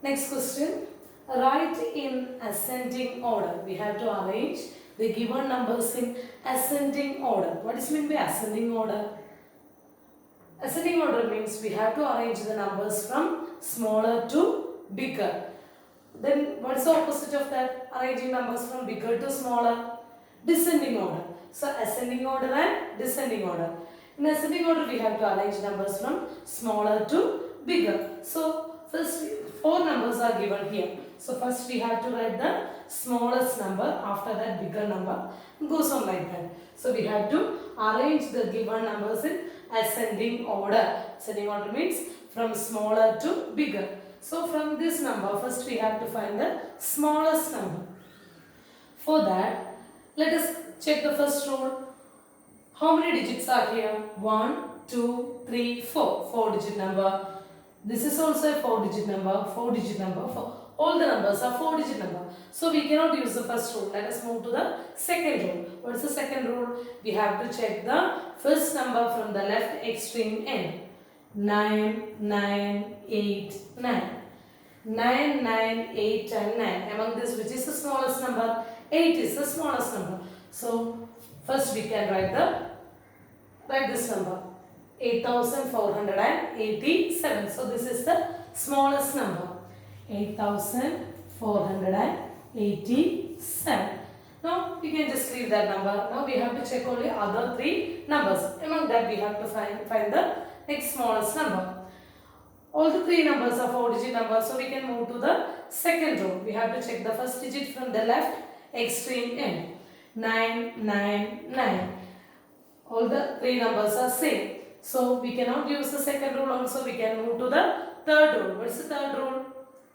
Next question. Write in ascending order. We have to arrange the given numbers in ascending order. What is meant by ascending order? Ascending order means we have to arrange the numbers from smaller to bigger. Then what is the opposite of that? Arranging numbers from bigger to smaller. Descending order. So ascending order and descending order. In ascending order we have to arrange numbers from smaller to bigger. So first four numbers are given here. So first we have to write the smallest number, after that bigger number, goes on like that. So we have to arrange the given numbers in ascending order. Ascending order means from smaller to bigger. So from this number first we have to find the smallest number. For that, let us check the first rule. How many digits are here? 1, 2, 3, 4. 4-digit number. This is also a 4-digit number. 4-digit number. All the numbers are 4-digit number. So we cannot use the first rule. Let us move to the second rule. What is the second rule? We have to check the first number from the left extreme end. 9, 9, 8, 9. 9, 9, 8 and 9. Among this, which is the smallest number? 8 is the smallest number. So first we can write this number. 8,487. So this is the smallest number. 8,487. Now we can just leave that number. Now we have to check only other three numbers. Among that we have to find the next smallest number. All the three numbers are 4-digit numbers. So we can move to the second row. We have to check the first digit from the left extreme end. 9, 9, 9. All the three numbers are same. So we cannot use the second rule also. We can move to the third rule. What is the third rule?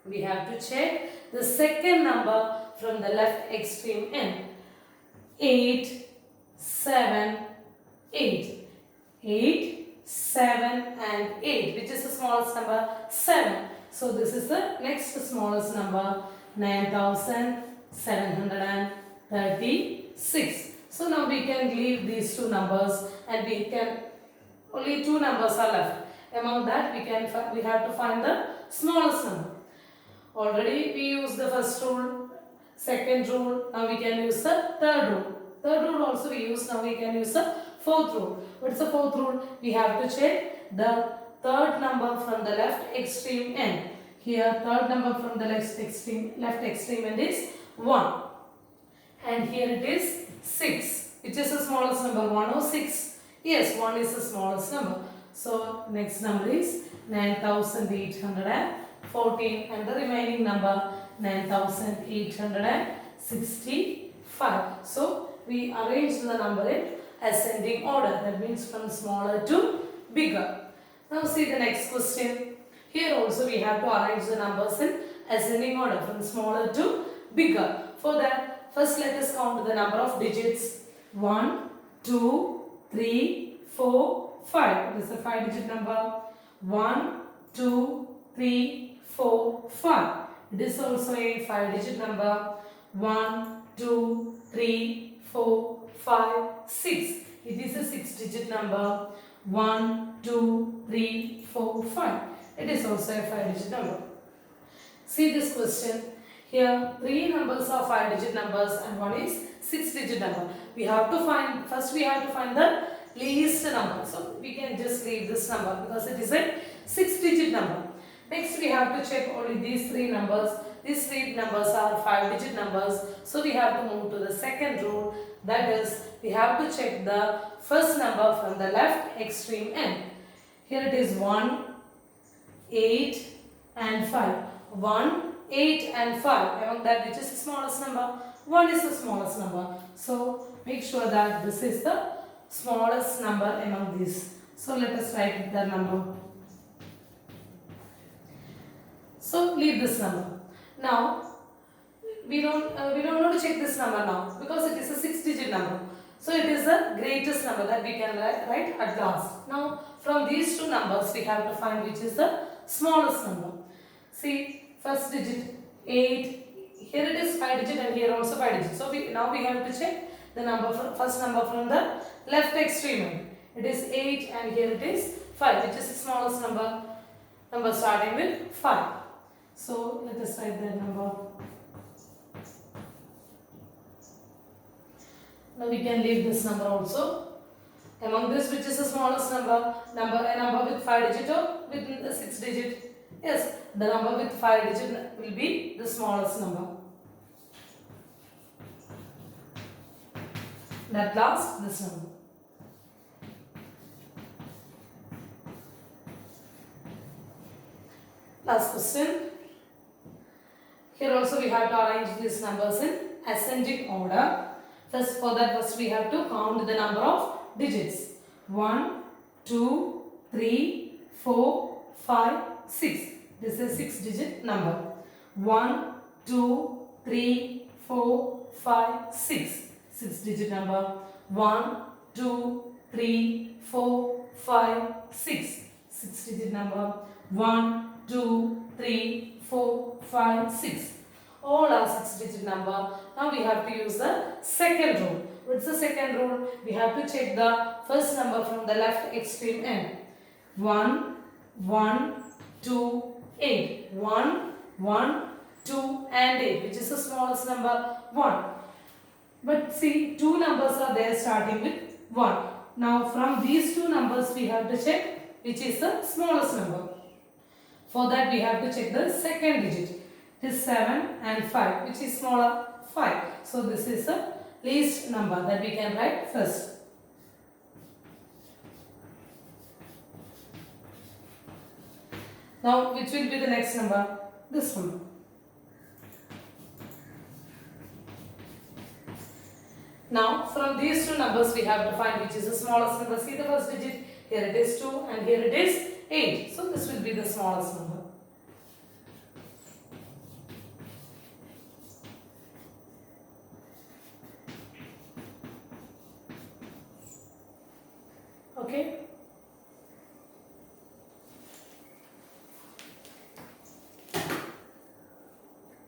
We have to check the second number from the left extreme end. 8, 7, 8. 8, 7 and 8. Which is the smallest number? 7. So this is the next smallest number. 9,736. So now we can leave these two numbers and we can only two numbers are left. Among that we have to find the smallest number. Already we used the first rule, second rule. Now we can use the third rule. Third rule also we use. Now we can use the fourth rule. What is the fourth rule? We have to check the third number from the left extreme end. Here third number from the left extreme end is 1. And here it is 6. Which is the smallest number? 1 or 6? Yes, 1 is the smallest number. So next number is 9,814 and the remaining number 9,865. So we arrange the number in ascending order. That means from smaller to bigger. Now see the next question. Here also we have to arrange the numbers in ascending order from smaller to bigger. For that, first let us count the number of digits. 1, 2, 3, 4, 5. This is a 5-digit number. 1, 2, 3, 4, 5. It is also a 5-digit number. 1, 2, 3, 4, 5, 6. It is a 6-digit number. 1, 2, 3, 4, 5. It is also a 5-digit number. See this question. Here 3 numbers are 5-digit numbers and one is 6-digit number. We have to find the least number. So we can just leave this number because it is a 6-digit number. Next we have to check only these 3 numbers. These 3 numbers are 5-digit numbers. So we have to move to the second rule. That is, we have to check the first number from the left extreme end. Here it is 1, 8 and 5. 1, 8 and 5. Among that, which is the smallest number? 1 is the smallest number. So make sure that this is the smallest number among these. So let us write the number. So leave this number. Now we don't want to check this number now because it is a 6-digit number. So it is the greatest number that we can write at last. Now from these two numbers we have to find which is the smallest number. See, first digit 8. Here it is 5-digit and here also 5-digit. So now we have to check the first number from the left extreme end. It is 8 and here it is 5, which is the smallest number starting with 5. So So let us write that number. Now we can leave this number also. Among this, which is the smallest number? A number with 5 digit or with the 6 digit? Yes, the number with 5 digit will be the smallest number. At last, this number. Last question. Here also we have to arrange these numbers in ascending order. First we have to count the number of digits. 1, 2, 3, 4, 5, 6. This is a 6-digit number. 1, 2, 3, 4, 5, 6. 6-digit number. 1, 2, 3, 4, 5, 6. 6-digit number. 1, 2, 3, 4, 5, 6. All are 6-digit number. Now we have to use the second rule. What's the second rule? We have to check the first number from the left extreme end. 1, 1, 2, 8. 1, 1, 2 and 8. Which is the smallest number? 1. But see, two numbers are there starting with 1. Now from these two numbers we have to check which is the smallest number. For that we have to check the second digit. It is 7 and 5. Which is smaller? 5. So this is the least number that we can write first. Now which will be the next number? This one. Now from these two numbers we have to find which is the smallest number. See the first digit. Here it is 2 and here it is 8. So this will be the smallest number. Okay.